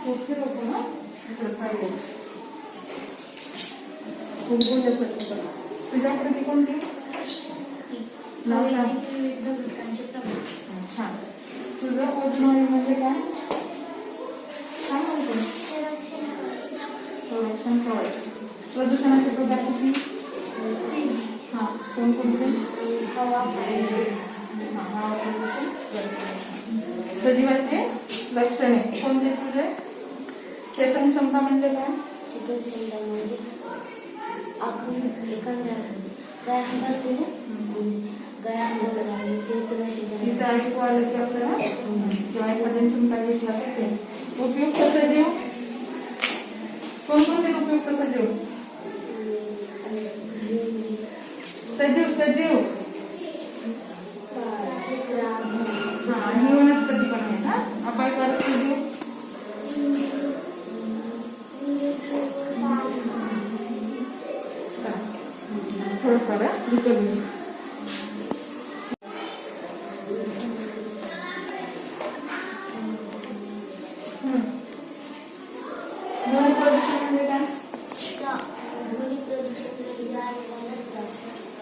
खूप लोक ना खूप बोलत असतात. तुझ्याकडे ती कोणती नाव सांग. छान. तुझं ओझोन म्हणजे काय काय म्हणतो. संरक्षण करायचं. प्रदूषणाचे प्रकार किती. हां कोणकोणते. हवा प्रदूषण. सजीवांचे लक्षणे कोणते तुझे. चेतन क्षमता म्हणजे काय. तिथं ऐकू आलं की आपल्याला किंवा एखाद्या क्षमता घेतला तर ते. उपयुक्त सजीव कोणकोणते उपयुक्त सजीव. सजीव हा आणि वनस्पती पण आहे ना. अपायकारक सजीव थोडंफार विकल्प. ध्वनी प्रदूषण म्हणजे काय.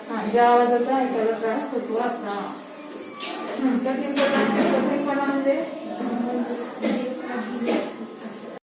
हा ज्या आवाजाचा ऐकायला त्रास होतो असा. कठीण प्रकारचे कठीणपणा म्हणजे